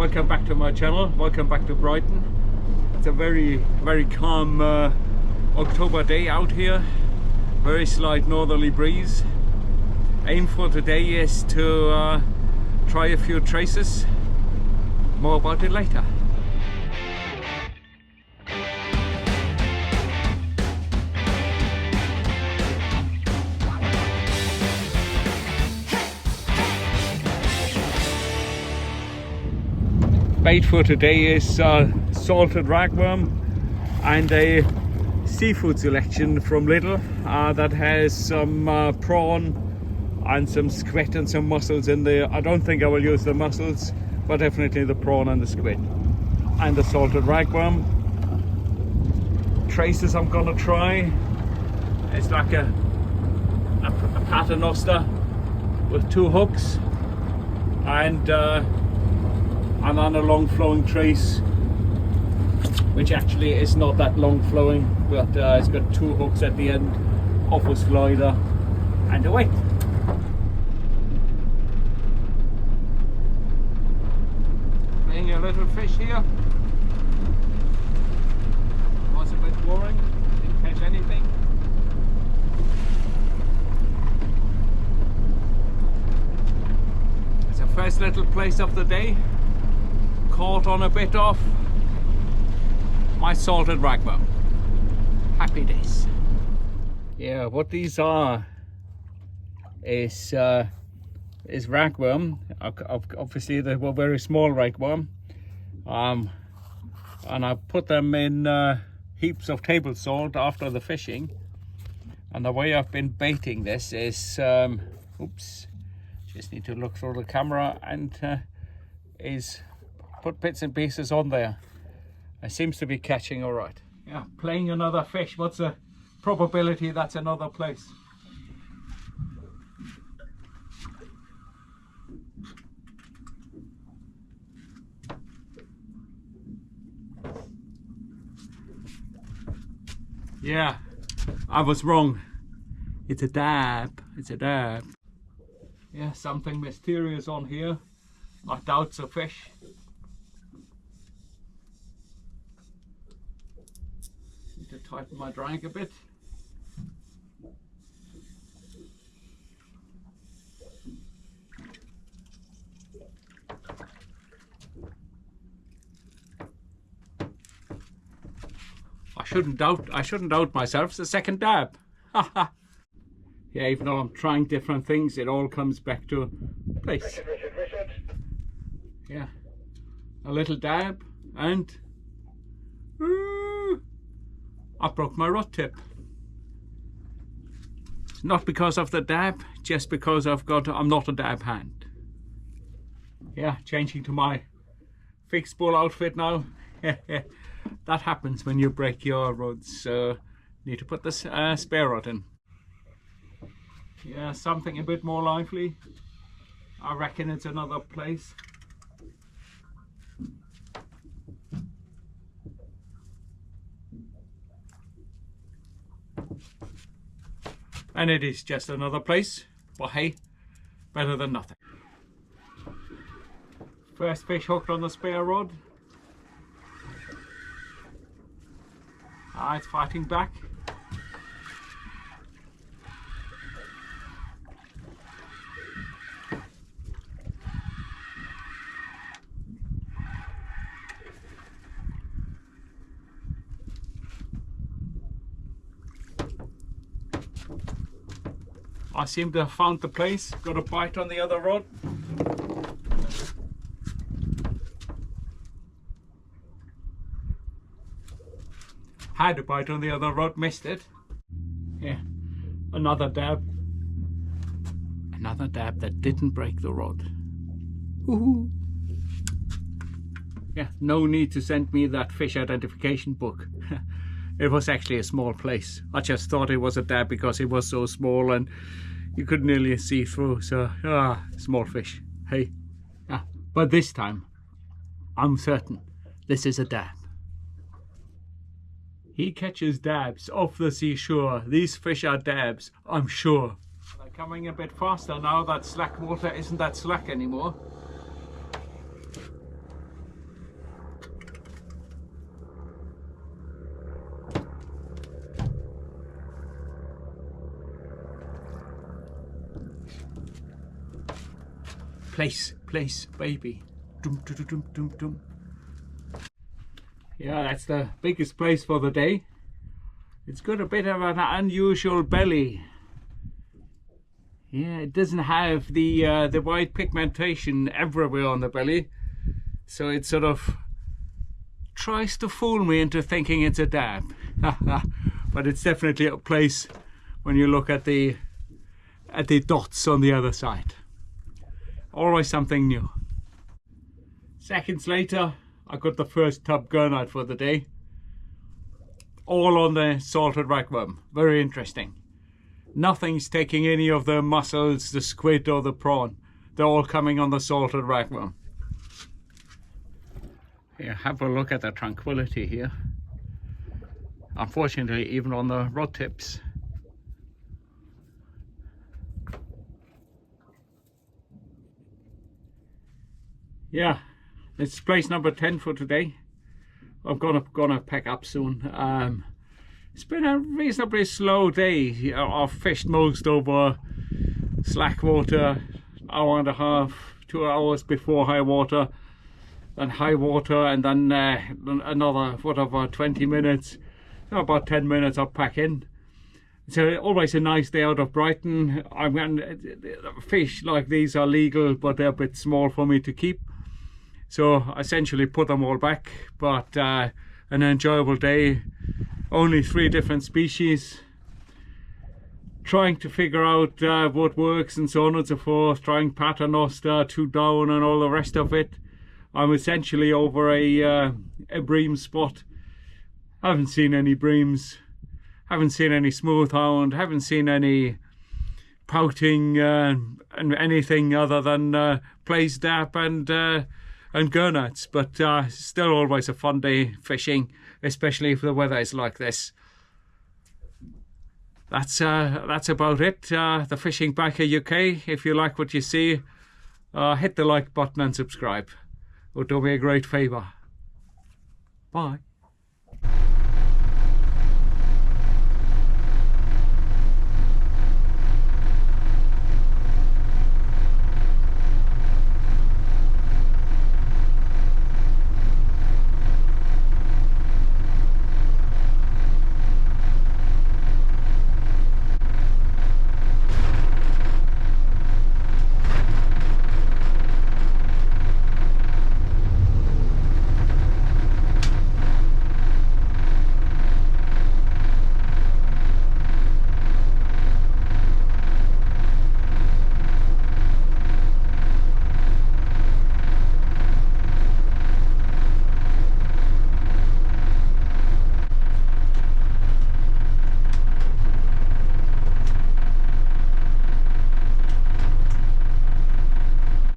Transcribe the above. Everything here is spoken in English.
welcome back to my channel, welcome back to Brighton. It's a very calm October day out here, very slight northerly breeze. Aim for today is to try a few traces, more about it later. Bait for today is salted ragworm and a seafood selection from Lidl that has some prawn and some squid and some mussels in there. I don't think I will use the mussels, but definitely the prawn and the squid and the salted ragworm. Traces I'm gonna try. It's like a paternoster with 2 hooks and on a long flowing trace, which actually is not that long flowing, but it's got 2 hooks at the end, off a slider and away. Playing a little fish here. Was a bit boring, didn't catch anything. It's the first little plaice of the day. Caught on a bit of my salted ragworm. Happy days. Yeah, what these are is ragworm. Obviously they were very small ragworm, and I put them in heaps of table salt after the fishing. And the way I've been baiting this is oops, just need to look through the camera, and is put bits and pieces on there. It seems to be catching all right. Yeah, playing another fish. What's the probability that's another plaice? Yeah, I was wrong. It's a dab. It's a dab. Yeah, something mysterious on here. I doubt it's a fish. To tighten my drag a bit. I shouldn't doubt myself. It's the second dab. Yeah, even though I'm trying different things, it all comes back to plaice. Yeah, a little dab and I broke my rod tip. Not because of the dab, just because I'm not a dab hand. Yeah, changing to my fixed ball outfit now. That happens when you break your rods, so need to put this spare rod in. Yeah, something a bit more lively. I reckon it's another plaice. And it is just another plaice, but hey, better than nothing. First fish hooked on the spare rod. It's fighting back. I seem to have found the plaice, got a bite on the other rod. Had a bite on the other rod, missed it. Yeah, another dab. Another dab that didn't break the rod. Woohoo! Yeah, no need to send me that fish identification book. It was actually a small plaice. I just thought it was a dab because it was so small and you could nearly see through. So, small fish. Hey, but this time, I'm certain this is a dab. He catches dabs off the seashore. These fish are dabs, I'm sure. They're coming a bit faster now that slack water isn't that slack anymore. plaice, baby. Dum, dum, dum, dum, dum. Yeah, that's the biggest plaice for the day. It's got a bit of an unusual belly. Yeah, it doesn't have the white pigmentation everywhere on the belly, so it sort of tries to fool me into thinking it's a dab. But it's definitely a plaice when you look at the dots on the other side. Always something new. Seconds later, I got the first tub gurnard for the day. All on the salted ragworm. Very interesting. Nothing's taking any of the mussels, the squid or the prawn. They're all coming on the salted ragworm. Here, have a look at the tranquility here. Unfortunately, even on the rod tips. Yeah, it's plaice number 10 for today. I'm gonna pack up soon. It's been a reasonably slow day. I've fished most over slack water, hour and a half, 2 hours before high water, then high water, and then another whatever 20 minutes, about 10 minutes I'll pack in. It's always a nice day out of Brighton. Fish like these are legal, but they're a bit small for me to keep. So I essentially put them all back, but an enjoyable day. Only 3 different species. Trying to figure out what works and so on and so forth. Trying paternoster, 2 down and all the rest of it. I'm essentially over a bream spot. Haven't seen any breams. Haven't seen any smoothhound. Haven't seen any pouting and anything other than plaice, dap and gurnards, but still always a fun day fishing, especially if the weather is like this. That's about it. The Fishing Brighton UK. If you like what you see, hit the like button and subscribe. It would do me a great favour. Bye.